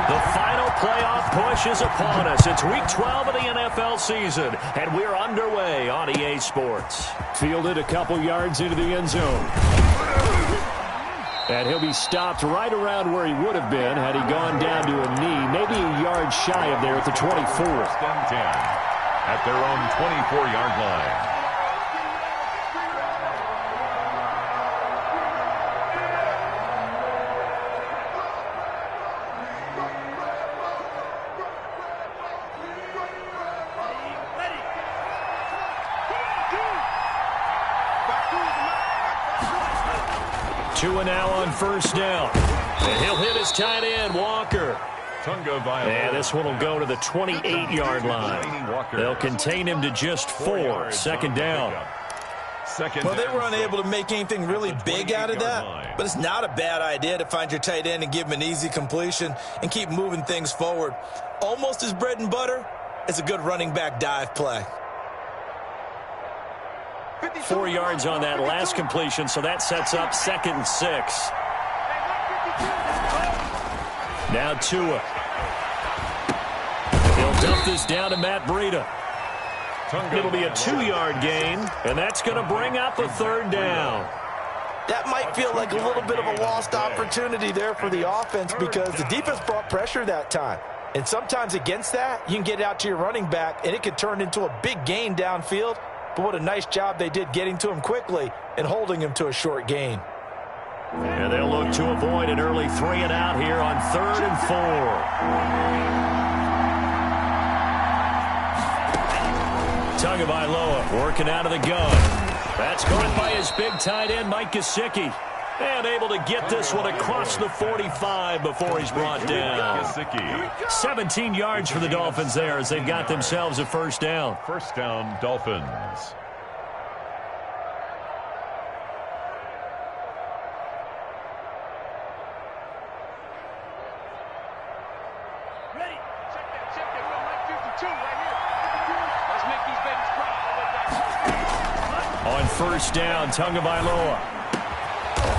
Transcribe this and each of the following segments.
The final playoff push is upon us. It's Week 12 of the NFL season, and we're underway on EA Sports. Fielded a couple yards into the end zone. And he'll be stopped right around where he would have been had he gone down to a knee, maybe a yard shy of there at the 24. First and 10 at their own 24-yard line. Two and now on first down. And he'll hit his tight end, Walker. And this one will go to the 28-yard line. They'll contain him to just 4. Second down. Well, they were unable to make anything really big out of that, but it's not a bad idea to find your tight end and give him an easy completion and keep moving things forward. Almost his bread and butter. It's a good running back dive play. 4 yards on that last completion, so that sets up 2nd and 6. Now Tua. He'll dump this down to Matt Breida. It'll be a 2-yard gain, and that's going to bring up the third down. That might feel like a little bit of a lost opportunity there for the offense because the defense brought pressure that time. And sometimes against that, you can get it out to your running back, and it could turn into a big gain downfield. But what a nice job they did getting to him quickly and holding him to a short gain. And they'll look to avoid an early 3 and out here on 3rd and 4. Tagovailoa working out of the gun. That's caught by his big tight end, Mike Gesicki. And able to get this one across the 45 before he's brought down. 17 yards for the Dolphins there as they've got themselves a first down. First down, Dolphins. Ready. Check that. We're on 52 right here. Let's make these babies cry. On first down, Tagovailoa.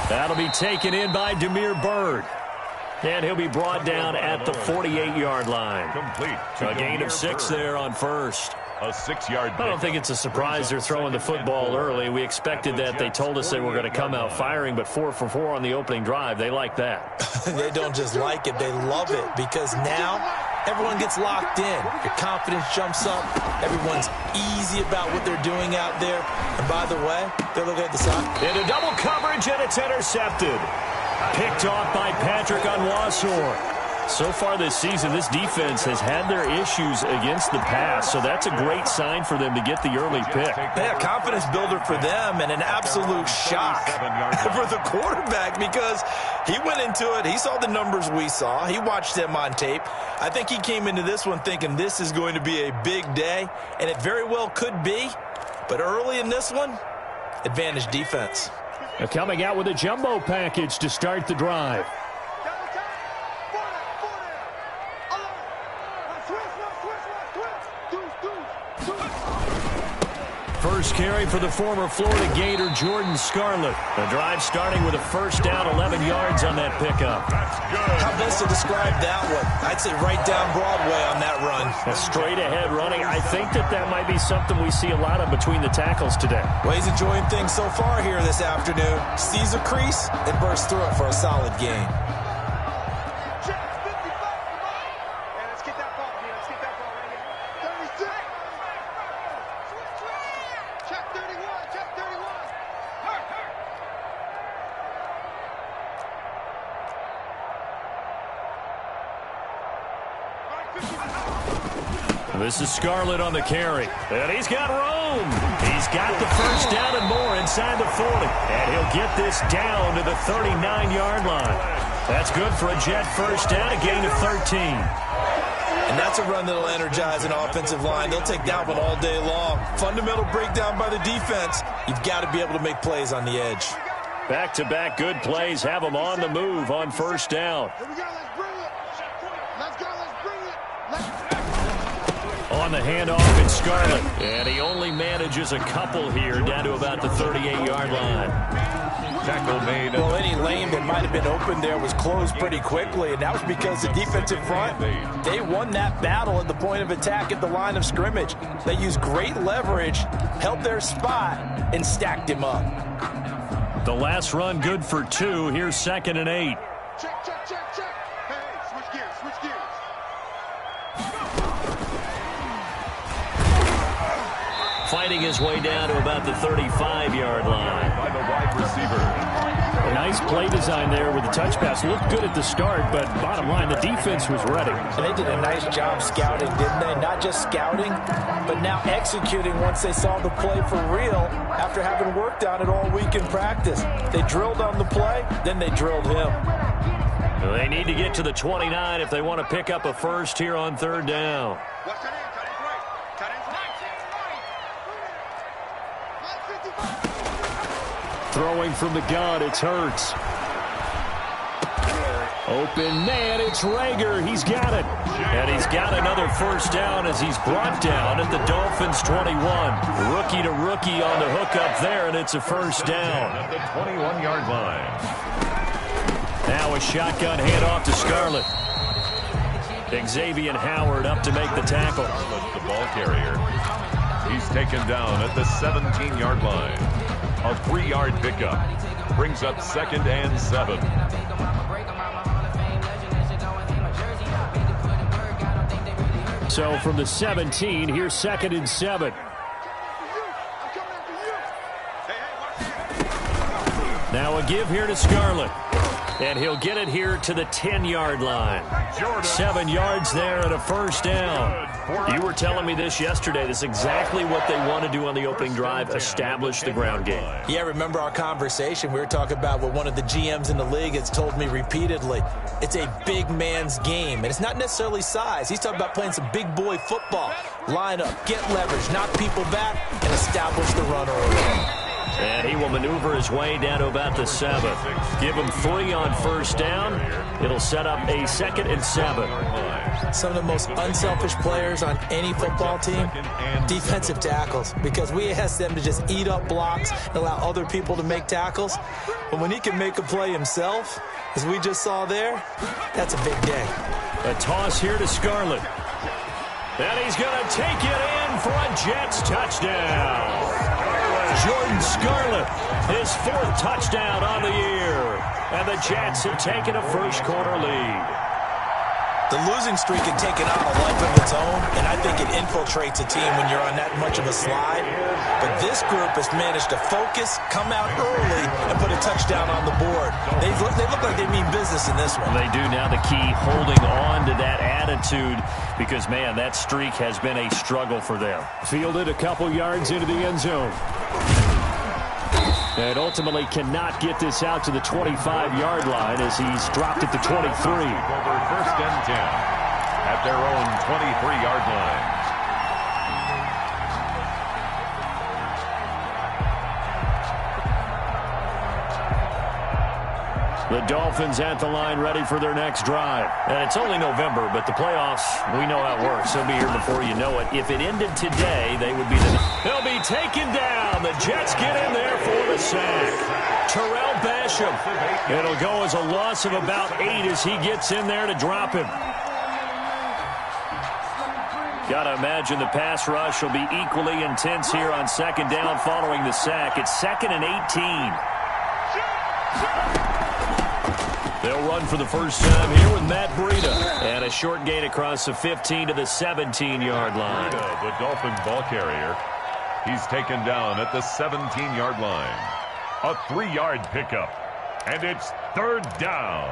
That'll be taken in by Damiere Byrd. And he'll be brought down at the 48-yard line. Complete. A gain of 6 there on first. A 6-yard. I don't think it's a surprise they're throwing the football early. We expected that. They told us they were going to come out firing, but 4 for 4 on the opening drive. They like that. They don't just like it, they love it because now everyone gets locked in. Your confidence jumps up. Everyone's easy about what they're doing out there. And by the way, they're looking at the side. Into double coverage, and it's intercepted. Picked off by Patrick Onwuasor. So far this season, this defense has had their issues against the pass, so that's a great sign for them to get the early pick. Yeah, confidence builder for them and an absolute shock for the quarterback because he went into it. He saw the numbers we saw. He watched them on tape. I think he came into this one thinking this is going to be a big day, and it very well could be. But early in this one, advantage defense. They're coming out with a jumbo package to start the drive. First carry for the former Florida Gator, Jordan Scarlett. The drive starting with a first down, 11 yards on that pickup. That's good. How best to describe that one? I'd say right down Broadway on that run. A straight ahead running. I think that might be something we see a lot of between the tackles today. Well, he's enjoying things so far here this afternoon. Sees a crease and bursts through it for a solid gain. This is Scarlett on the carry. And he's got room. He's got the first down and more inside the 40. And he'll get this down to the 39-yard line. That's good for a Jet first down, a gain of 13. And that's a run that'll energize an offensive line. They'll take that one all day long. Fundamental breakdown by the defense. You've got to be able to make plays on the edge. Back-to-back good plays have them on the move on first down. Here we go. Let's bring it. Let's go. Let's bring it. On On the handoff, it's Scarlett. And he only manages a couple here down to about the 38-yard line. Tackle made. Well, any lane that might have been open there was closed pretty quickly, and that was because the defensive front, they won that battle at the point of attack at the line of scrimmage. They used great leverage, held their spot, and stacked him up. The last run good for 2. Here's 2nd and 8. Check, check, check, check. Hey, switch gears, switch gears. Fighting his way down to about the 35-yard line. By the wide receiver. A nice play design there with the touch pass. Looked good at the start, but bottom line, the defense was ready. And they did a nice job scouting, didn't they? Not just scouting, but now executing once they saw the play for real after having worked on it all week in practice. They drilled on the play, then they drilled him. They need to get to the 29 if they want to pick up a first here on 3rd down. Watch that in, cut in right. Cut in right. Throwing from the gun, it's Hurts. Open man, it's Rager. He's got it. And he's got another first down as he's brought down at the Dolphins' 21. Rookie to rookie on the hookup there, and it's a first down. At the 21-yard line. Now a shotgun handoff to Scarlett. Xavier Howard up to make the tackle. The ball carrier. He's taken down at the 17-yard line. A 3-yard pickup. Brings up 2nd and 7. So from the 17, here's 2nd and 7. Now a give here to Scarlett. And he'll get it here to the 10-yard line. 7 yards there and a first down. You were telling me this yesterday. This is exactly what they want to do on the opening drive, establish the ground game. Yeah, remember our conversation? We were talking about what one of the GMs in the league has told me repeatedly. It's a big man's game, and it's not necessarily size. He's talking about playing some big boy football. Line up, get leverage, knock people back, and establish the run early. And he will maneuver his way down to about the 7. Give him 3 on first down. It'll set up a 2nd and 7. Some of the most unselfish players on any football team, defensive tackles, because we ask them to just eat up blocks and allow other people to make tackles. But when he can make a play himself, as we just saw there, that's a big day. A toss here to Scarlett. And he's going to take it in for a Jets touchdown. Jordan Scarlett, his 4th touchdown on the year. And the Jets have taken a first-quarter lead. The losing streak had taken on a life of its own, and I think it infiltrates a team when you're on that much of a slide. But this group has managed to focus, come out early, and put a touchdown on the board. They look like they mean business in this one. They do. Now the key, holding on to that attitude, because, man, that streak has been a struggle for them. Fielded a couple yards into the end zone. And ultimately cannot get this out to the 25-yard line as he's dropped at the 23. Over 1st and 10 at their own 23-yard line. The Dolphins at the line ready for their next drive. And it's only November, but the playoffs, we know how it works. They'll be here before you know it. If it ended today, they would be they'll be taken down. The Jets get in there for the sack. Terrell Basham. It'll go as a loss of about 8 as he gets in there to drop him. Got to imagine the pass rush will be equally intense here on 2nd down following the sack. It's 2nd and 18. They'll run for the first time here with Matt Breida. And a short gain across the 15 to the 17-yard line. The Dolphins ball carrier. He's taken down at the 17-yard line. A 3-yard pickup. And it's 3rd down.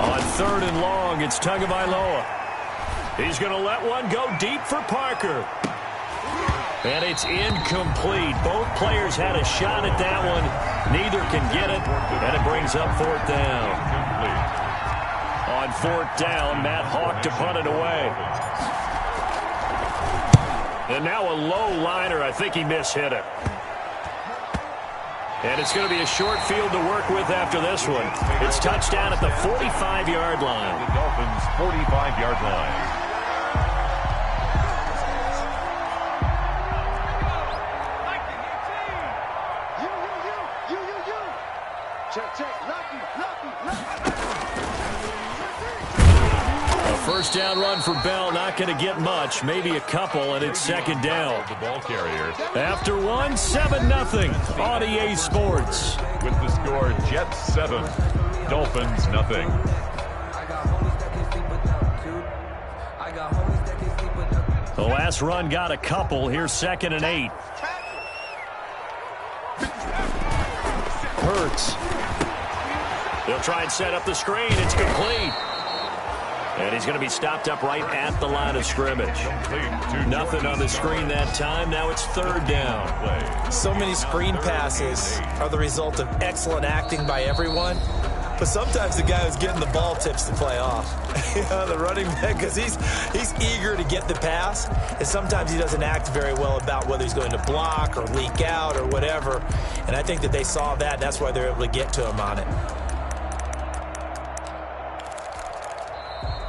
On 3rd and long, it's Tagovailoa. He's going to let one go deep for Parker. And it's incomplete. Both players had a shot at that one. Neither can get it, and it brings up 4th down. On 4th down, Matt Hawk to punt it away. And now a low liner. I think he mishit it. And it's going to be a short field to work with after this one. It's touchdown at the 45-yard line. The Dolphins' 45-yard line. A first down run for Bell, not going to get much, maybe a couple, and it's second down. The ball carrier. After one, 7-0 on EA Sports. With the score, Jets 7, Dolphins nothing. The last run got a couple. Here's 2nd and 8. Hurts. They'll try and set up the screen. It's complete. And he's going to be stopped up right at the line of scrimmage. Nothing on the screen that time. Now it's 3rd down. So many screen passes are the result of excellent acting by everyone. But sometimes the guy who's getting the ball tips the play off. The running back, because he's eager to get the pass. And sometimes he doesn't act very well about whether he's going to block or leak out or whatever. And I think that they saw that, and that's why they're able to get to him on it.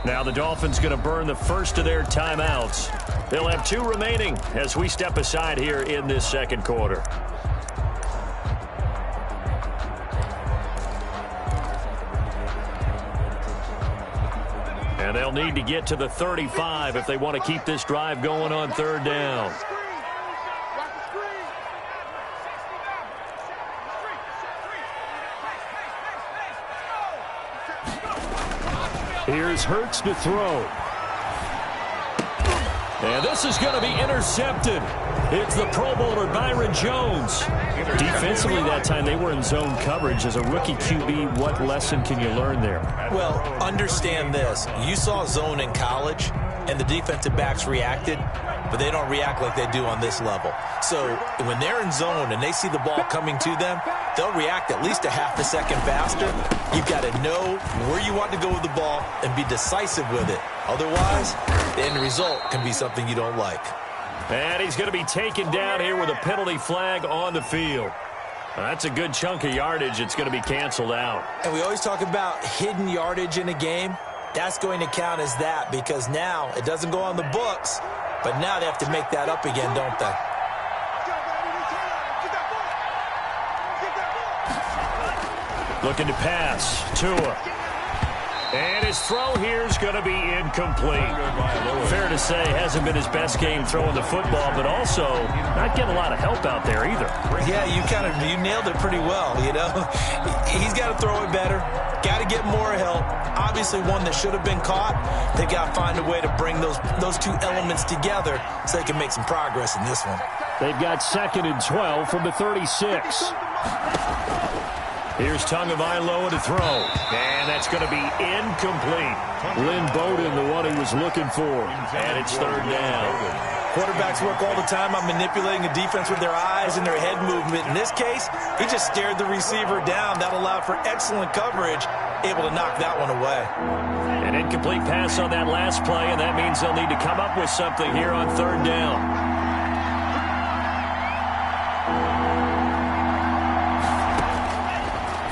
Now the Dolphins going to burn the first of their timeouts. They'll have 2 remaining as we step aside here in this second quarter. And they'll need to get to the 35 if they want to keep this drive going on 3rd down. Here's Hurts to throw. And this is going to be intercepted. It's the Pro Bowler Byron Jones. Defensively that time they were in zone coverage. As a rookie QB, what lesson can you learn there? Well, understand this. You saw zone in college, and the defensive backs reacted, but they don't react like they do on this level. So when they're in zone and they see the ball coming to them, they'll react at least a half a second faster. You've got to know where you want to go with the ball and be decisive with it. Otherwise, the end result can be something you don't like. And he's going to be taken down here with a penalty flag on the field. That's a good chunk of yardage. It's going to be canceled out. And we always talk about hidden yardage in a game. That's going to count as that because now it doesn't go on the books, but now they have to make that up again, don't they? Looking to pass. Tua. And his throw here is going to be incomplete. Fair to say, hasn't been his best game throwing the football, but also not getting a lot of help out there either. Yeah, you nailed it pretty well, you know. He's got to throw it better. Got to get more help. Obviously one that should have been caught. They got to find a way to bring those 2 elements together so they can make some progress in this one. They've got 2nd and 12 from the 36. Here's Tagovailoa to throw. And that's going to be incomplete. Lynn Bowden, the one he was looking for. And it's 3rd down. Quarterbacks work all the time on manipulating a defense with their eyes and their head movement. In this case, he just stared the receiver down. That allowed for excellent coverage, able to knock that one away. An incomplete pass on that last play, and that means they'll need to come up with something here on 3rd down.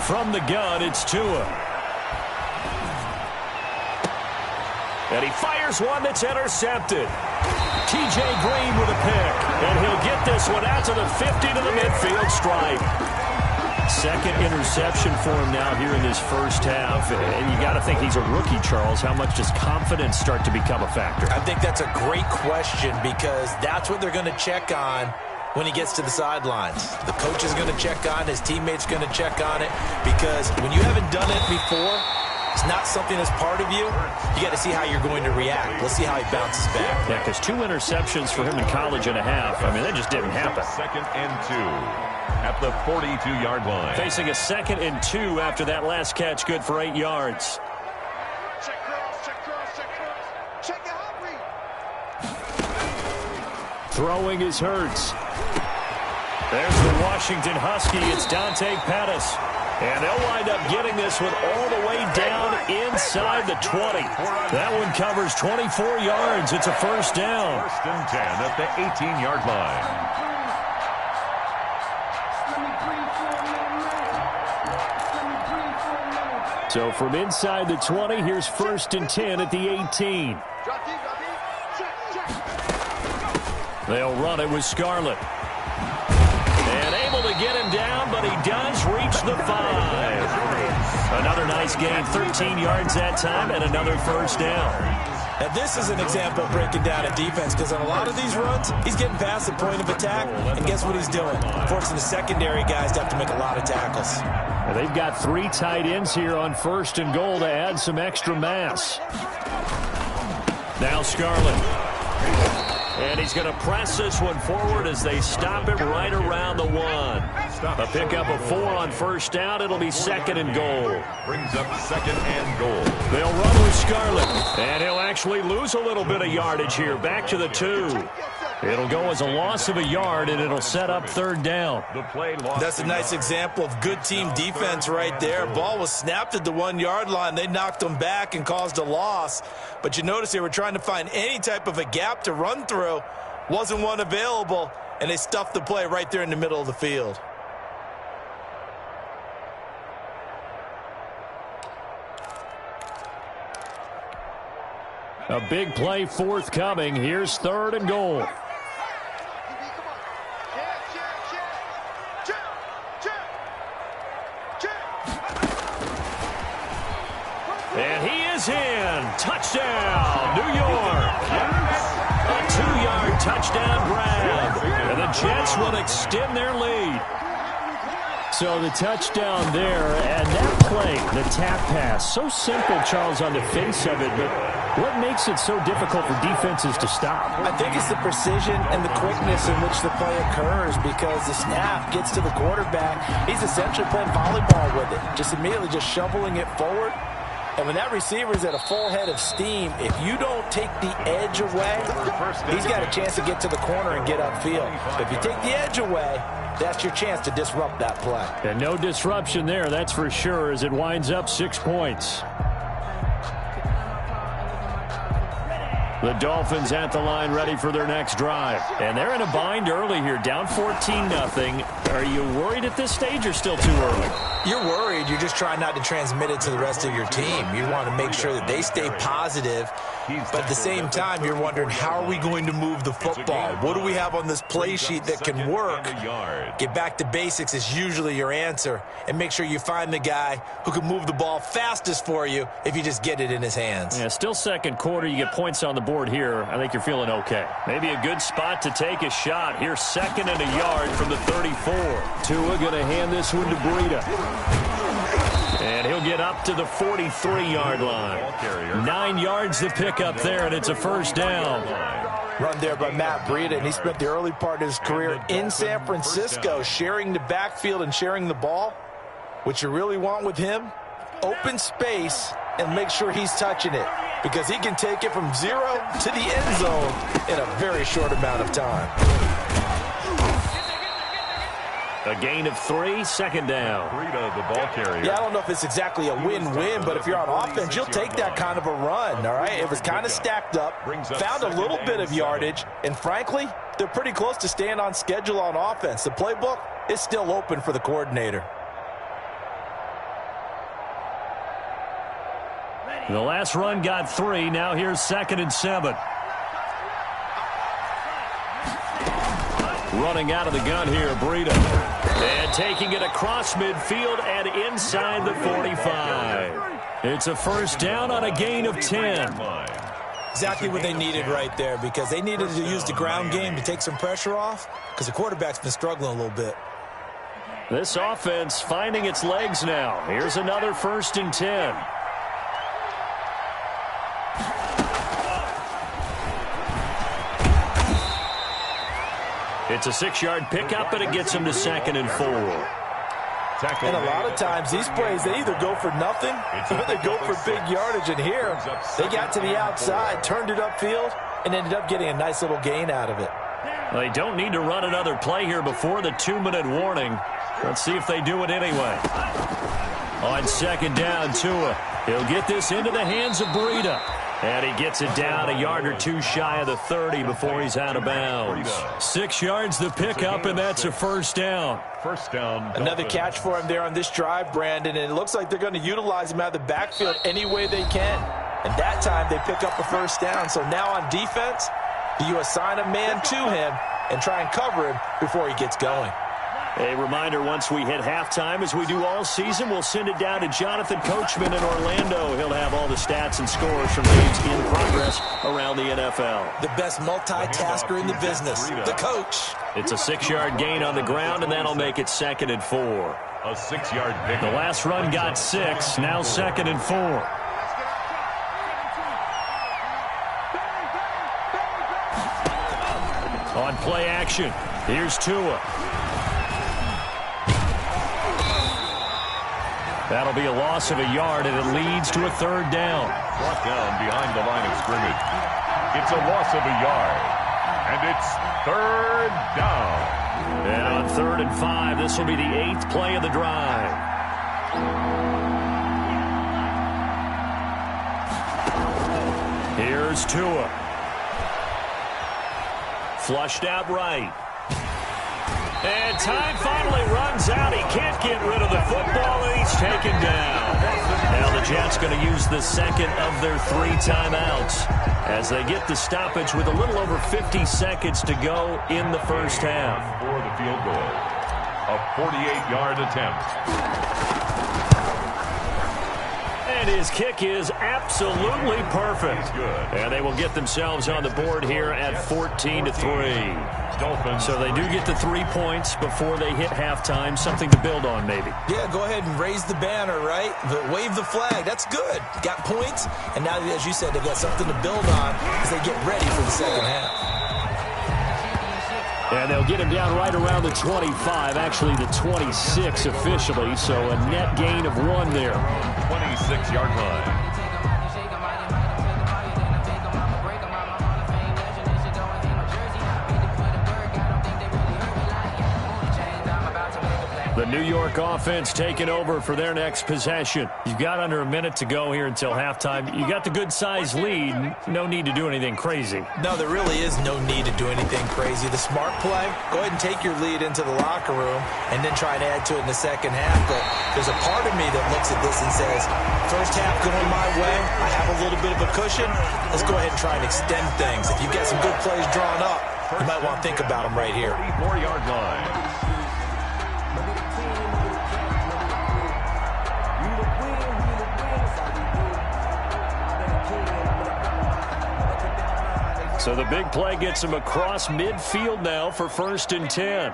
From the gun, it's Tua. And he fires one that's intercepted. TJ Green with a pick. And he'll get this one out to the 50 to the midfield stripe. 2nd interception for him now here in this first half. And you got to think he's a rookie, Charles. How much does confidence start to become a factor? I think that's a great question because that's what they're going to check on when he gets to the sidelines. The coach is going to check on, his teammates going to check on it, because when you haven't done it before, it's not something that's part of you. You got to see how you're going to react. Let's see how he bounces back. Yeah, because 2 interceptions for him in college and a half. I mean, that just didn't happen. 2nd and 2 at the 42-yard line. Facing a 2nd and 2 after that last catch, good for 8 yards. Check cross, check cross, check cross. Check the hot read. Throwing is Hurts. There's the Washington Husky. It's Dante Pettis. And they'll wind up getting this one all the way down inside the 20. That one covers 24 yards. It's a first down. 1st and 10 at the 18-yard line. So from inside the 20, here's 1st and 10 at the 18. They'll run it with Scarlett. And able to get him down, but he does reach the 5. Another nice gain, 13 yards that time, and another 1st down. Now, this is an example of breaking down a defense, because on a lot of these runs, he's getting past the point of attack, and guess what he's doing? Forcing the secondary guys to have to make a lot of tackles. Now, they've got 3 tight ends here on 1st and goal to add some extra mass. Now Scarlett. And he's going to press this one forward as they stop it right around the 1. A pickup of 4 on 1st down. It'll be 2nd and goal. Brings up 2nd and goal. They'll run with Scarlett. And he'll actually lose a little bit of yardage here. Back to the 2. It'll go as a loss of a yard, and it'll set up 3rd down. That's a nice example of good team defense right there. Ball was snapped at the 1-yard line. They knocked them back and caused a loss. But you notice they were trying to find any type of a gap to run through. Wasn't one available, and they stuffed the play right there in the middle of the field. A big play forthcoming. Here's 3rd and goal. And he is in. Touchdown, New York. A 2-yard touchdown grab. And the Jets will extend their lead. So the touchdown there, and that play, the tap pass, so simple, Charles, on the face of it, but what makes it so difficult for defenses to stop? I think it's the precision and the quickness in which the play occurs, because the snap gets to the quarterback. He's essentially playing volleyball with it, just immediately just shoveling it forward. And when that receiver's at a full head of steam, if you don't take the edge away, he's got a chance to get to the corner and get upfield. But if you take the edge away, that's your chance to disrupt that play. And no disruption there, that's for sure, as it winds up 6 points. The Dolphins at the line, ready for their next drive. And they're in a bind early here, down 14-0. Are you worried at this stage or still too early? You're worried. You're just trying not to transmit it to the rest of your team. You want to make sure that they stay positive. But at the same time, you're wondering, how are we going to move the football? What do we have on this play sheet that can work? Get back to basics is usually your answer. And make sure you find the guy who can move the ball fastest for you if you just get it in his hands. Yeah, still 2nd quarter. You get points on the board here. I think you're feeling okay. Maybe a good spot to take a shot. Here's 2nd and a yard from the 34. Tua going to hand this one to Breida. And he'll get up to the 43-yard line. 9 yards to pick up there, and it's a 1st down. Run there by Matt Breida, and he spent the early part of his career in San Francisco sharing the backfield and sharing the ball. What you really want with him, open space and make sure he's touching it, because he can take it from 0 to the end zone in a very short amount of time. A gain of 3, 2nd down. Breida, the ball carrier. Yeah, I don't know if it's exactly a win-win, but if you're on offense, you'll take that kind of a run, all right? It was kind of stacked up, found a little bit of yardage, and frankly, they're pretty close to staying on schedule on offense. The playbook is still open for the coordinator. The last run got 3. Now here's 2nd and 7. Running out of the gun here, Breida. And taking it across midfield and inside the 45. It's a 1st down on a gain of 10. Exactly what they needed right there, because they needed to use the ground game to take some pressure off, because the quarterback's been struggling a little bit. This offense finding its legs now. Here's another 1st and 10. It's a 6-yard pickup, and it gets him to 2nd and 4. And a lot of times, these plays, they either go for nothing or they go for big yardage. And here, they got to the outside, turned it upfield, and ended up getting a nice little gain out of it. Well, they don't need to run another play here before the 2-minute warning. Let's see if they do it anyway. On 2nd down, Tua. He'll get this into the hands of Breida. And he gets it down a yard or two shy of the 30 before he's out of bounds. 6 yards the pickup, and that's a first down. First down. Another catch for him there on this drive, Brandon, and it looks like they're going to utilize him out of the backfield any way they can. And that time they pick up a first down. So now on defense, you assign a man to him and try and cover him before he gets going. A reminder, once we hit halftime, as we do all season, we'll send it down to Jonathan Coachman in Orlando. He'll have all the stats and scores from games in progress around the NFL. The best multitasker in the business, the coach. It's a 6-yard gain on the ground, and that'll make it 2nd and 4. A 6-yard pick. The last run got 6, now 2nd and 4. On play action, here's Tua. That'll be a loss of a yard, and it leads to a 3rd down. Brought down behind the line of scrimmage. It's a loss of a yard, and it's 3rd down. And on 3rd and 5, this will be the 8th play of the drive. Here's Tua. Flushed out right. And time finally runs out. He can't get rid of the football, and he's taken down. Now the Jets going to use the second of their 3 timeouts as they get the stoppage with a little over 50 seconds to go in the first half. For the field goal. A 48-yard attempt. And his kick is absolutely perfect. Good. And they will get themselves on the board here at 14-3. Dolphins. So they do get the 3 points before they hit halftime. Something to build on, maybe. Yeah, go ahead and raise the banner, right? But wave the flag. That's good. Got points. And now, as you said, they've got something to build on as they get ready for the second half. And they'll get him down right around the 25, actually the 26 officially, so a net gain of 1 there. 26-yard line. The New York offense taking over for their next possession. You've got under a minute to go here until halftime. You got the good-sized lead. No need to do anything crazy. No, there really is no need to do anything crazy. The smart play, go ahead and take your lead into the locker room and then try and add to it in the second half. But there's a part of me that looks at this and says, first half going my way, I have a little bit of a cushion. Let's go ahead and try and extend things. If you've got some good plays drawn up, you might want to think about them right here. 34-yard line. So the big play gets him across midfield now for 1st and 10.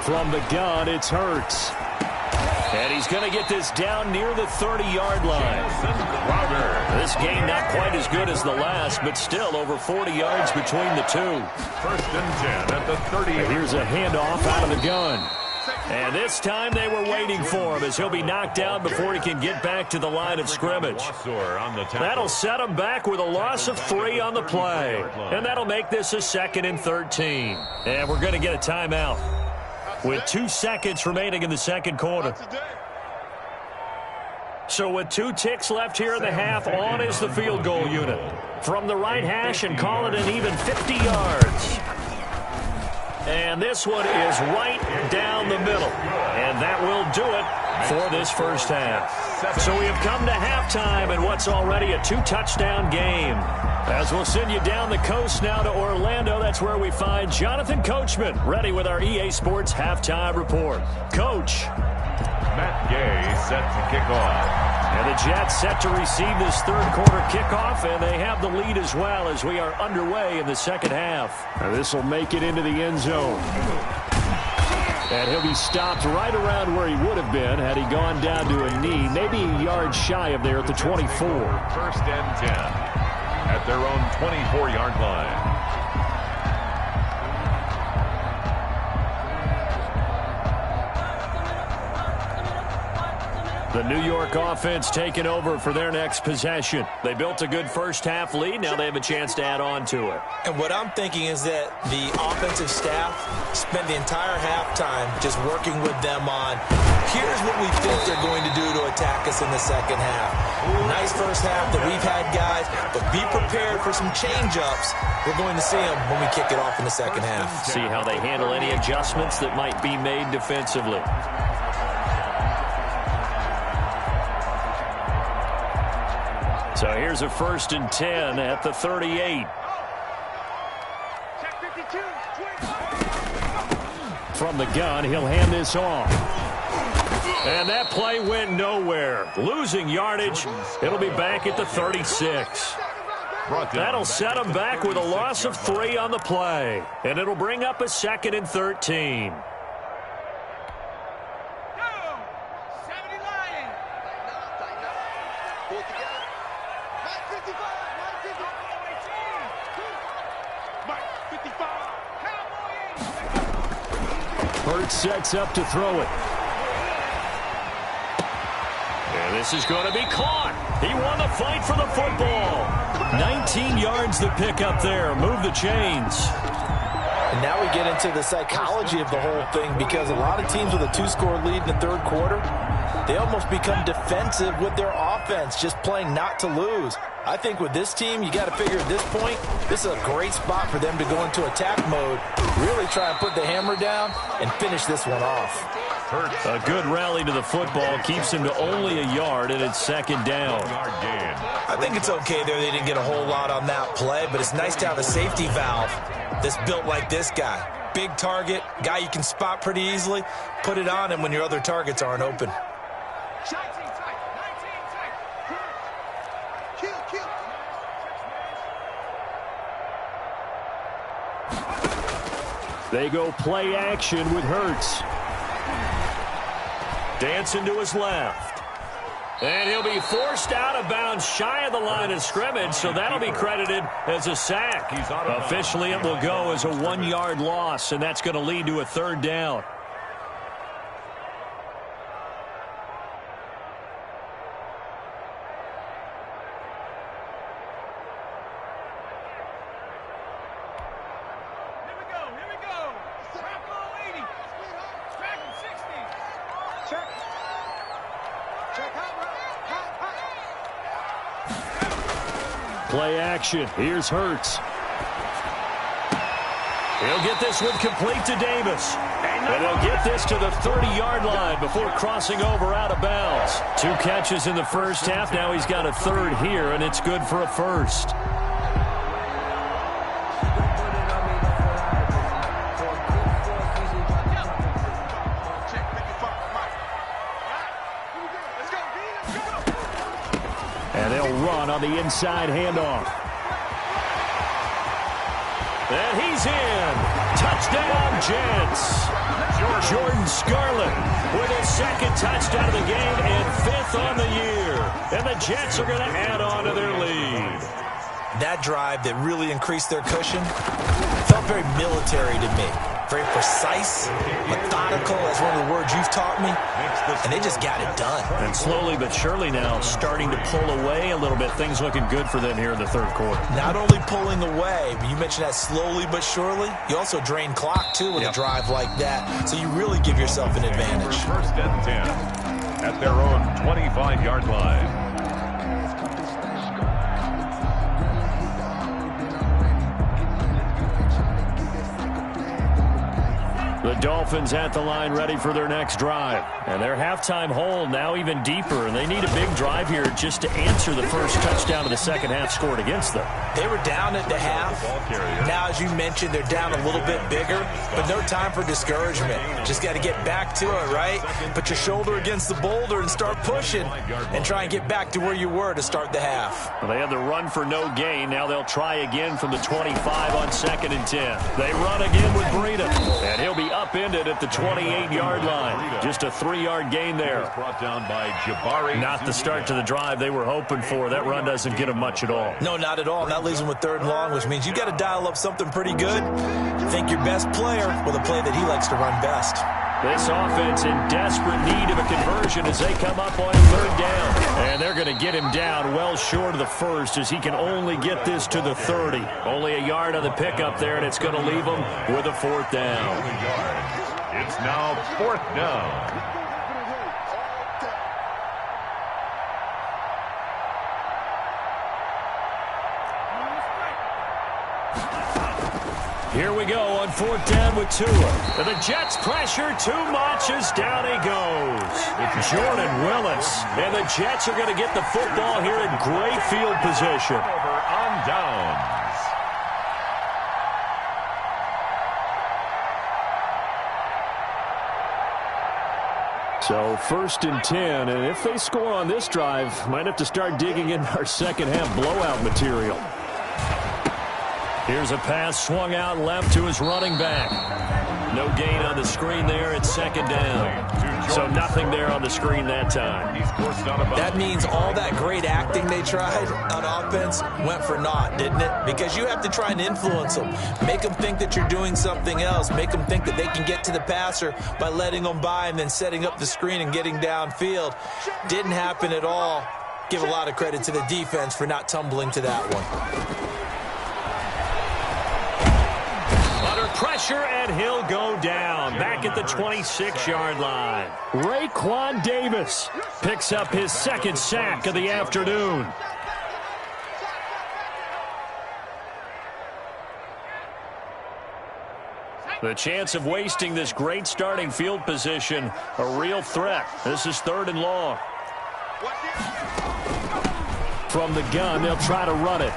From the gun, it's Hurts. And he's going to get this down near the 30-yard line. This game not quite as good as the last, but still over 40 yards between the two. 1st and 10 at the 30. Here's a handoff out of the gun. And this time they were waiting for him as he'll be knocked down before he can get back to the line of scrimmage. That'll set him back with a loss of 3 on the play. And that'll make this a 2nd and 13. And we're going to get a timeout with 2 seconds remaining in the second quarter. So with 2 ticks left here in the half, on is the field goal unit. From the right hash and call it an even 50 yards. And this one is right down the middle. And that will do it for this first half. So we have come to halftime in what's already a 2-touchdown game. As we'll send you down the coast now to Orlando, that's where we find Jonathan Coachman, ready with our EA Sports Halftime Report. Coach. Matt Gay set to kick off. And the Jets set to receive this third quarter kickoff, and they have the lead as well as we are underway in the second half. Now this will make it into the end zone. And he'll be stopped right around where he would have been had he gone down to a knee, maybe a yard shy of there at the 24. 1st and 10 at their own 24-yard line. The New York offense taking over for their next possession. They built a good first half lead. Now they have a chance to add on to it. And what I'm thinking is that the offensive staff spent the entire halftime just working with them on here's what we think they're going to do to attack us in the second half. Nice first half that we've had, guys, but be prepared for some change-ups. We're going to see them when we kick it off in the second half. See how they handle any adjustments that might be made defensively. So here's a 1st and 10 at the 38. From the gun, he'll hand this off. And that play went nowhere. Losing yardage. It'll be back at the 36. That'll set them back with a loss of 3 on the play. And it'll bring up a 2nd and 13. Hurts sets up to throw it. And this is going to be caught. He won the fight for the football. 19 yards to pick up there. Move the chains. And now we get into the psychology of the whole thing, because a lot of teams with a 2-score lead in the third quarter, they almost become defensive with their offense, just playing not to lose. I think with this team, you got to figure at this point, this is a great spot for them to go into attack mode, really try and put the hammer down and finish this one off. A good rally to the football keeps him to only a yard, and it's 2nd down. I think it's okay there. They didn't get a whole lot on that play, but it's nice to have a safety valve that's built like this guy. Big target, guy you can spot pretty easily. Put it on him when your other targets aren't open. They go play action with Hurts. Dancing to his left. And he'll be forced out of bounds shy of the line of scrimmage, so that'll be credited as a sack. Officially, it will go as a 1-yard loss, and that's going to lead to a 3rd down. Play action. Here's Hurts. He'll get this one complete to Davis. And he'll get this to the 30-yard line before crossing over out of bounds. 2 catches in the first half. Now he's got a 3rd here, and it's good for a 1st. And they'll run on the inside handoff. And he's in. Touchdown, Jets. Jordan Scarlett with his 2nd touchdown of the game and 5th on the year. And the Jets are going to add on to their lead. That drive that really increased their cushion felt very military to me. Very precise, methodical, that's one of the words you've taught me, and they just got it done. And slowly but surely now starting to pull away a little bit. Things looking good for them here in the 3rd quarter. Not only pulling away, but you mentioned that slowly but surely, you also drain clock too with a drive like that, so you really give yourself an advantage. 1st and 10 at their own 25-yard line. The Dolphins at the line ready for their next drive. And their halftime hole now even deeper. And they need a big drive here just to answer the first touchdown of the second half scored against them. They were down at the half. Now, as you mentioned, they're down a little bit bigger. But no time for discouragement. Just got to get back to it, right? Put your shoulder against the boulder and start pushing. And try and get back to where you were to start the half. Well, they had the run for no gain. Now they'll try again from the 25 on 2nd and 10. They run again with Breida. And he'll be upended at the 28-yard line. Just a 3-yard gain there. Brought down by Jabari. Not the start to the drive they were hoping for. That run doesn't get them much at all. No, not at all. That leaves them with 3rd and long, which means you got to dial up something pretty good. Think your best player with a play that he likes to run best. This offense in desperate need of a conversion as they come up on 3rd down. And they're going to get him down well short of the 1st as he can only get this to the 30. Only a yard on the pickup there, and it's going to leave him with a 4th down. It's now 4th down. Here we go on 4th down with Tua. And the Jets pressure too much as down he goes. It's Jordan Willis. And the Jets are going to get the football here in great field position. Over on downs. So 1st and 10, and if they score on this drive, might have to start digging in our second half blowout material. Here's a pass swung out left to his running back. No gain on the screen there. It's 2nd down. So nothing there on the screen that time. That means all that great acting they tried on offense went for naught, didn't it? Because you have to try and influence them. Make them think that you're doing something else. Make them think that they can get to the passer by letting them by and then setting up the screen and getting downfield. Didn't happen at all. Give a lot of credit to the defense for not tumbling to that one. Pressure, and he'll go down. Back at the 26-yard line. Raekwon Davis picks up his 2nd sack of the afternoon. The chance of wasting this great starting field position, a real threat. This is 3rd and long. From the gun, they'll try to run it.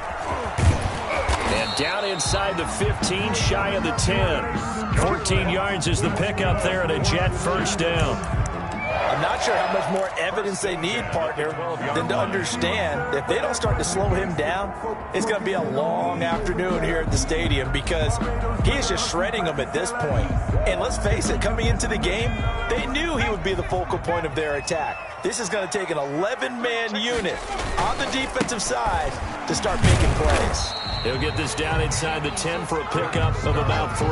And down inside the 15, shy of the 10. 14 yards is the pickup there at a Jet 1st down. I'm not sure how much more evidence they need, partner, than to understand if they don't start to slow him down, it's going to be a long afternoon here at the stadium because he is just shredding them at this point. And let's face it, coming into the game, they knew he would be the focal point of their attack. This is going to take an 11-man unit on the defensive side to start making plays. He'll get this down inside the 10 for a pickup of about 3.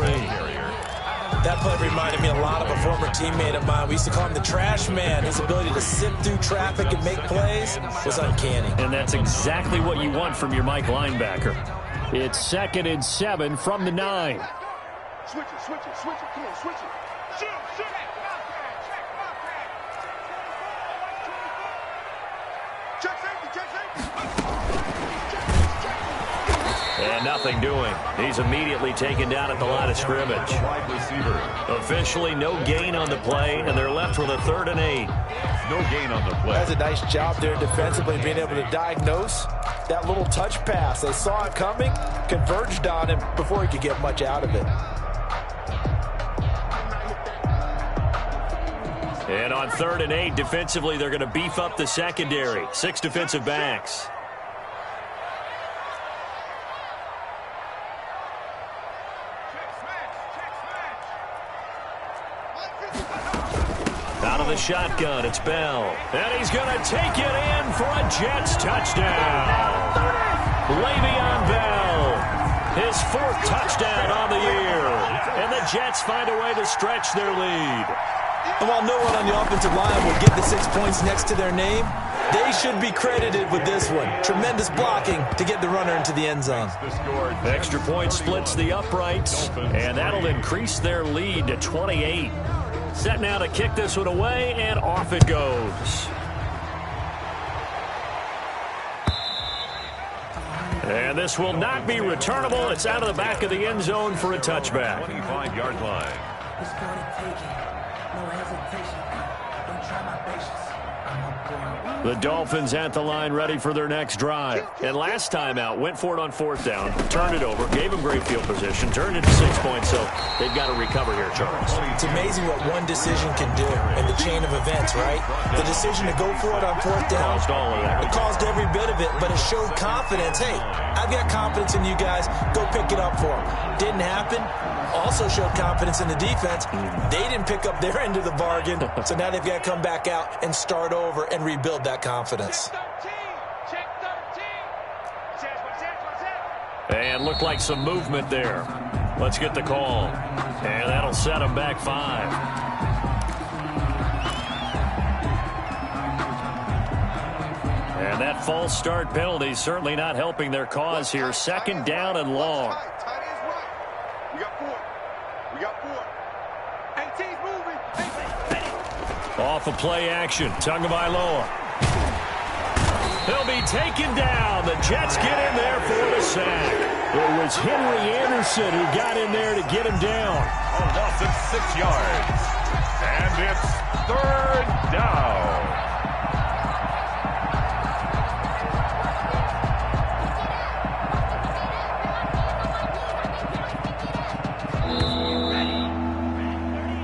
That play reminded me a lot of a former teammate of mine. We used to call him the trash man. His ability to sift through traffic and make plays was uncanny. And that's exactly what you want from your Mike linebacker. It's 2nd and 7 from the 9. Switch it, switch it, switch it. Come on, switch it. Shoot, shoot. Check safety, check safety. And nothing doing. He's immediately taken down at the line of scrimmage. Wide receiver. Officially no gain on the play, and they're left with a 3rd and 8. No gain on the play. That's a nice job there defensively, being able to diagnose that little touch pass. They saw it coming, converged on him before he could get much out of it. And on 3rd and 8, defensively, they're going to beef up the secondary. 6 defensive backs. Out of the shotgun, it's Bell. And he's going to take it in for a Jets touchdown. Le'Veon Bell, his 4th touchdown on the year. And the Jets find a way to stretch their lead. And while no one on the offensive line will get the 6 points next to their name, they should be credited with this one. Tremendous blocking to get the runner into the end zone. Extra point splits the uprights, and that'll increase their lead to 28. Set now to kick this one away, and off it goes. And this will not be returnable. It's out of the back of the end zone for a touchback. 25-yard line. The Dolphins at the line ready for their next drive. And last time out, went for it on 4th down, turned it over, gave them great field position, turned it to 6 points, so they've got to recover here, Charles. It's amazing what one decision can do in the chain of events, right? The decision to go for it on 4th down, Caused all of that. it caused every bit of it, but it showed confidence. Hey, I've got confidence in you guys. Go pick it up for them. Didn't happen. Also showed confidence in the defense. They didn't pick up their end of the bargain, so now they've got to come back out and start over and rebuild that confidence. And looked like some movement there. Let's get the call. And that'll set them back 5. And that false start penalty certainly not helping their cause here. 2nd down and long. We got 4. We got 4. 18's moving. 18. Off of play action. Tagovailoa. He'll be taken down. The Jets get in there for the sack. It was Henry Anderson who got in there to get him down. A loss of 6 yards. And it's third down.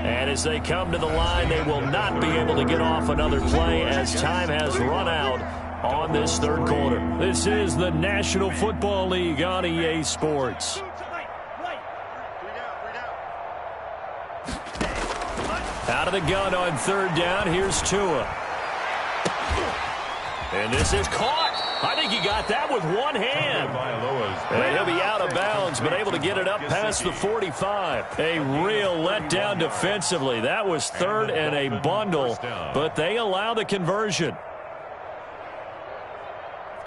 And as they come to the line, they will not be able to get off another play as time has run out on this third quarter. This is the National Football League on EA Sports. Out of the gun on third down, here's Tua. And this is caught. I think he got that with one hand. And he'll be out of bounds, but able to get it up past the 45. A real letdown defensively. That was third and a bundle, but they allow the conversion.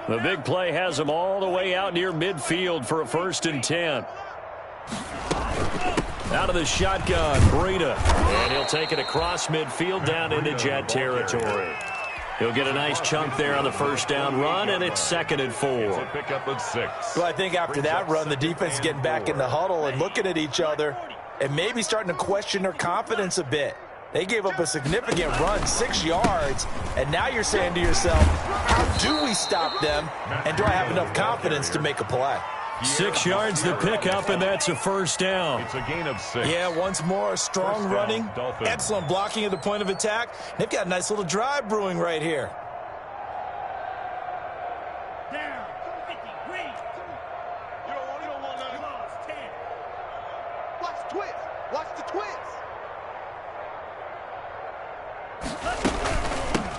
The big play has them all the way out near midfield for a 1st and 10. Out of the shotgun, Breida. And he'll take it across midfield down into Jet territory. He'll get a nice chunk there on the first down run, and it's 2nd and 4. Pickup of 6. Well, I think after that run, the defense is getting back in the huddle and looking at each other and maybe starting to question their confidence a bit. They gave up a significant run, 6 yards, and now you're saying to yourself, how do we stop them, and do I have enough confidence to make a play? 6 yards the pickup, and that's a first down. It's a gain of 6. Yeah, once more, strong running, excellent blocking at the point of attack. They've got a nice little drive brewing right here. Down. 50. Green. You don't want nothing. Lost 10. Watch the twist. Watch the twist.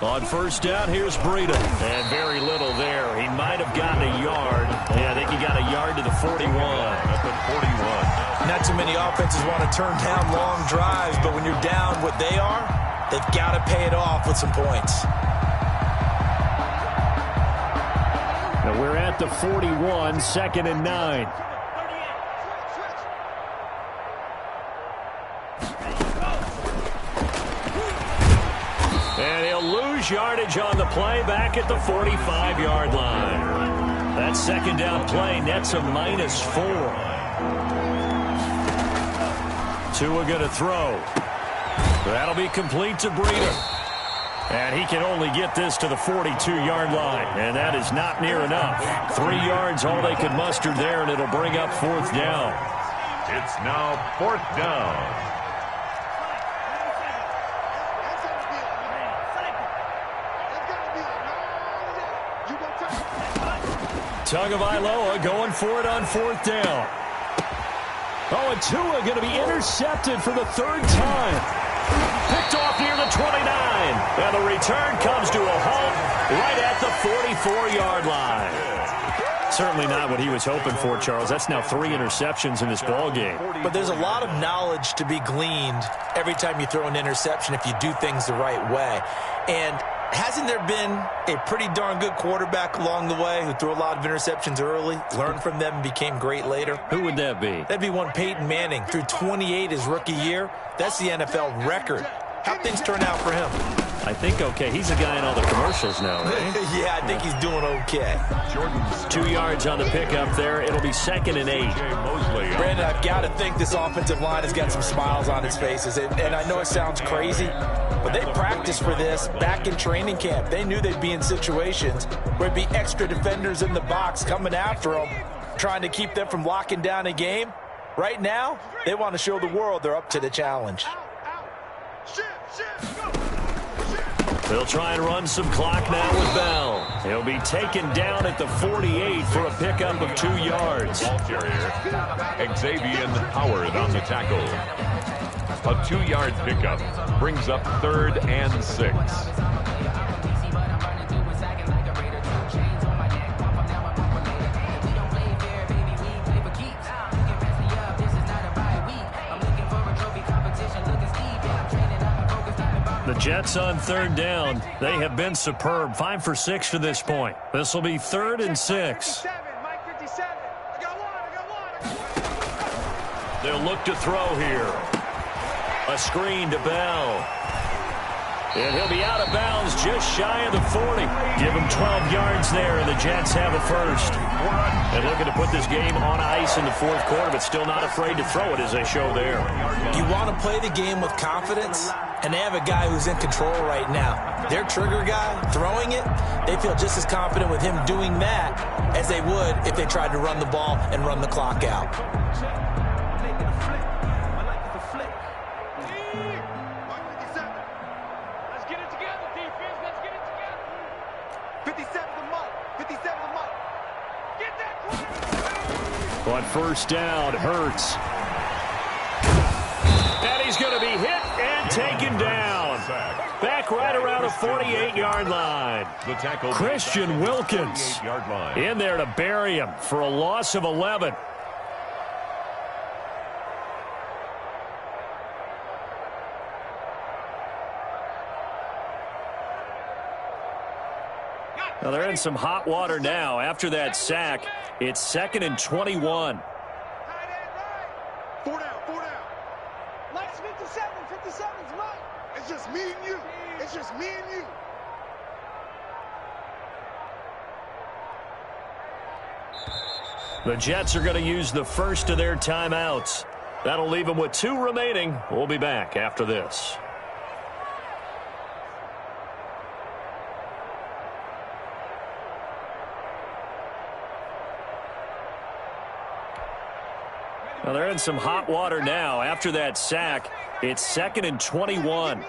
On first down, here's Breida. And very little there. He might have gotten a yard. Yeah, I think he got a yard to the 41. Up at 41. Not too many offenses want to turn down long drives, but when you're down what they are, they've got to pay it off with some points. Now we're at the 41, 2nd and 9. And he'll lose yardage on the play back at the 45-yard line. That second down play nets a -4. Tua going to throw. That'll be complete to Breida. And he can only get this to the 42-yard line. And that is not near enough. 3 yards all they could muster there, and it'll bring up 4th down. It's now 4th down. Tagovailoa going for it on 4th down. Oh, and Tua going to be intercepted for the 3rd time. Picked off near the 29. And the return comes to a halt right at the 44-yard line. Certainly not what he was hoping for, Charles. That's now 3 interceptions in this ball game. But there's a lot of knowledge to be gleaned every time you throw an interception if you do things the right way. And hasn't there been a pretty darn good quarterback along the way who threw a lot of interceptions early, learned from them, and became great later? Who would that be? That'd be one Peyton Manning. Threw 28 his rookie year. That's the NFL record. How'd things turn out for him? I think okay. He's a guy in all the commercials now, right? Yeah, I think he's doing okay. 2 yards on the pickup there. It'll be 2nd and 8. Brandon, I've got to think this offensive line has got some smiles on its faces. And I know it sounds crazy, but they practiced for this back in training camp. They knew they'd be in situations where it'd be extra defenders in the box coming after them, trying to keep them from locking down a game. Right now, they want to show the world they're up to the challenge. They'll try and run some clock now with Bell. He'll be taken down at the 48 for a pickup of 2 yards. Ball carrier, Xavier Howard on the tackle. A 2-yard pickup brings up 3rd and 6. The Jets on 3rd down. They have been superb. 5 for 6 to this point. This will be 3rd and 6. They'll look to throw here. A screen to Bell. And he'll be out of bounds just shy of the 40. Give him 12 yards there, and the Jets have a first. And looking to put this game on ice in the fourth quarter, but still not afraid to throw it as they show there. You want to play the game with confidence, and they have a guy who's in control right now. Their trigger guy, throwing it, they feel just as confident with him doing that as they would if they tried to run the ball and run the clock out. On first down, Hurts. And he's going to be hit and taken down. Back right around the 48-yard line. Christian Wilkins in there to bury him for a loss of 11. Well, they're in some hot water now. After that sack, it's 2nd and 21. 4 down. Mike's 57. 57's Mike. It's just me and you. It's just me and you. The Jets are going to use the first of their timeouts. That'll leave them with 2 remaining. We'll be back after this. Well, they're in some hot water now. After that sack, it's 2nd and 21.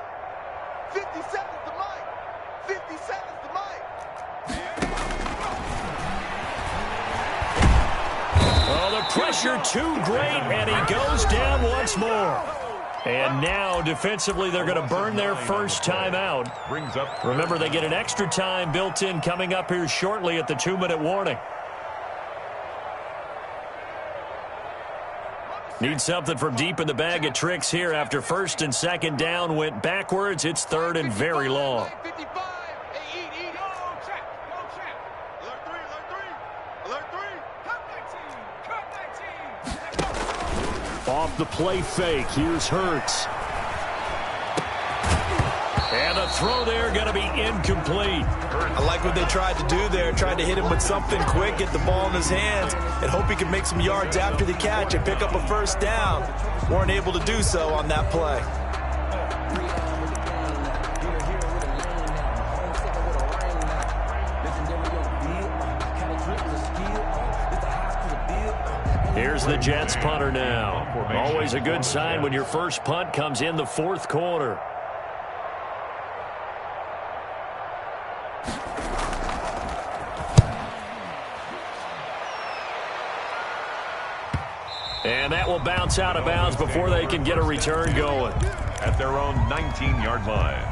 57's the Mike. 57's the Mike. Oh, the pressure too great, and he goes down once more. And now, defensively, they're going to burn their first timeout. Remember, they get an extra time built in coming up here shortly at the 2-minute warning. Need something from deep in the bag of tricks here after first and second down went backwards. It's 3rd and very long. 55. Hey, eat. Go, check. Alert 3. Cut that team. Off the play fake, here's Hurts. And the throw there going to be incomplete. I like what they tried to do there. Tried to hit him with something quick, get the ball in his hands, and hope he could make some yards after the catch and pick up a first down. Weren't able to do so on that play. Here's the Jets punter now. Always a good sign when your first punt comes in the fourth quarter. And that will bounce out of bounds before they can get a return going. At their own 19-yard line.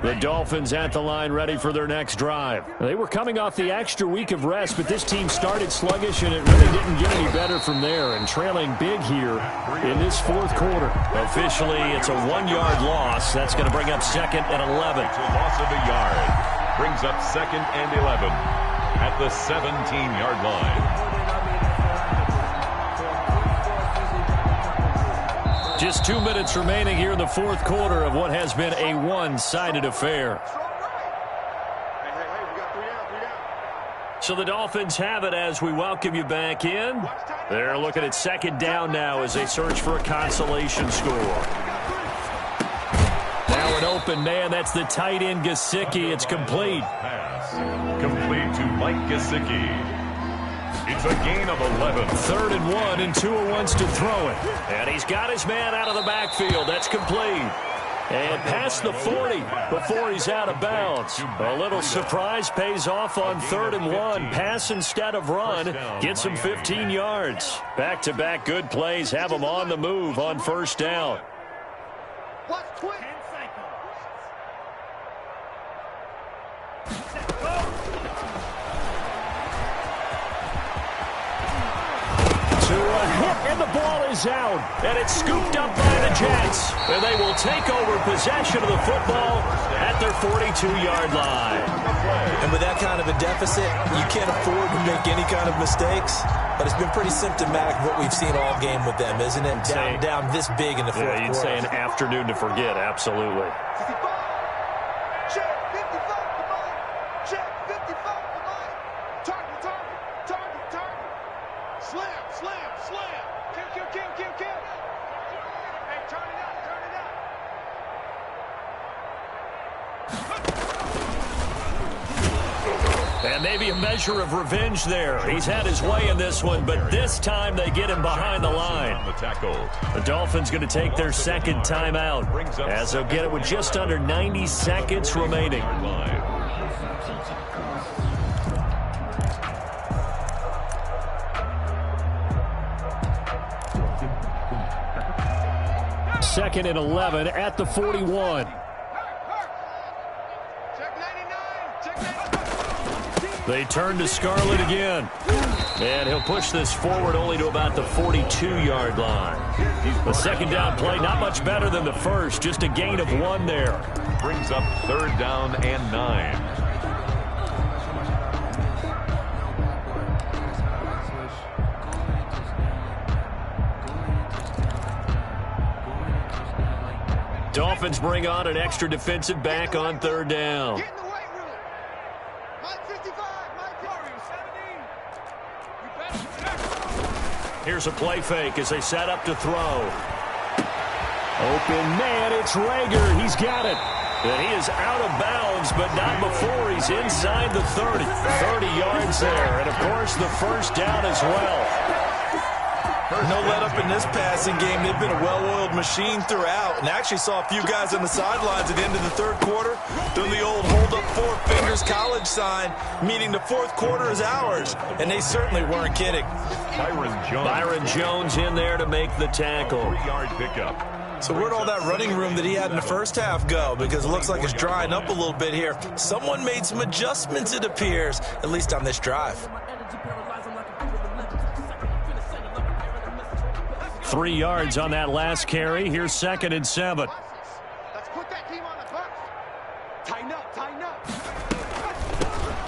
The Dolphins at the line ready for their next drive. They were coming off the extra week of rest, but this team started sluggish, and it really didn't get any better from there. And trailing big here in this fourth quarter. Officially, it's a 1-yard loss. That's going to bring up 2nd and 11. It's a loss of a yard. Brings up 2nd and 11 at the 17-yard line. Just 2 minutes remaining here in the fourth quarter of what has been a one-sided affair. Hey, we got 3 down. So the Dolphins have it as we welcome you back in. They're looking at 2nd down now as they search for a consolation score. Now an open man. That's the tight end Gesicki. It's complete. Pass. Complete to Mike Gesicki. It's a gain of 11. 3rd and 1, and Tua wants to throw it. And he's got his man out of the backfield. That's complete. And past the 40 before he's out of bounds. A little surprise pays off on 3rd and 1. Pass instead of run. Gets him 15 yards. Back-to-back good plays have him on the move on first down. Watch twist. To a hit in And the ball is out. And it's scooped up by the Jets. And they will take over possession of the football at their 42-yard line. And with that kind of a deficit, you can't afford to make any kind of mistakes. But it's been pretty symptomatic of what we've seen all game with them, isn't it? Down this big in the fourth quarter. You'd say an afternoon to forget, absolutely. Check 55, come on. Check 55, come on. Target, target, target, target. Slam, slam, slam. Kill, kill, kill, kill, kill. Hey, turn it up, turn it up. And maybe a measure of revenge there. He's had his way in this one, but this time they get him behind the line. The Dolphins going to take their second timeout, as they'll get it with just under 90 seconds remaining. Second and 11 at the 41. They turn to Scarlett again. And he'll push this forward only to about the 42-yard line. The second down play, not much better than the first, just a gain of 1 there. Brings up third down and 9. Dolphins bring on an extra defensive back on third down. Get in the weight room. Mike 55, Mike 17. Here's a play fake as they set up to throw. Open man, it's Rager. He's got it. And he is out of bounds, but not before he's inside the 30. 30 yards there. And, of course, the first down as well. No let up in this passing game. They've been a well-oiled machine throughout. And actually saw a few guys on the sidelines at the end of the third quarter doing the old hold up 4 fingers college sign, meaning the fourth quarter is ours. And they certainly weren't kidding. Byron Jones in there to make the tackle. 3-yard pickup. So where'd all that running room that he had in the first half go? Because it looks like it's drying up a little bit here. Someone made some adjustments, it appears, at least on this drive. 3 yards on that last carry. Here's second and 7. Let's put that team on the bus. Tighten up, tighten up.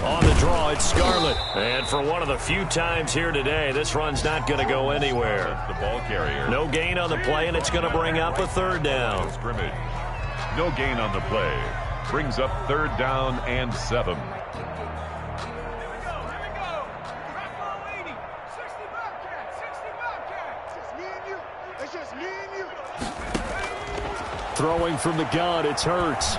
On the draw, it's Scarlett. And for one of the few times here today, this run's not going to go anywhere. The ball carrier. No gain on the play, and it's going to bring up a third down. Scrimmage. No gain on the play. Brings up third down and 7. Throwing from the gun, it's Hurts.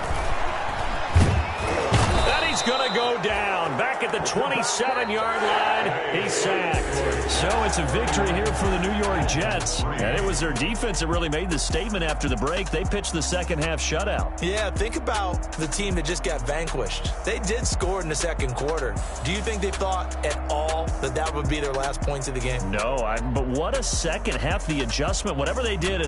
And he's going to go down. Back at the 27-yard line, he's sacked. So it's a victory here for the New York Jets. And it was their defense that really made the statement after the break. They pitched the second half shutout. Yeah, think about the team that just got vanquished. They did score in the second quarter. Do you think they thought at all that that would be their last points of the game? No, but what a second half. The adjustment, whatever they did.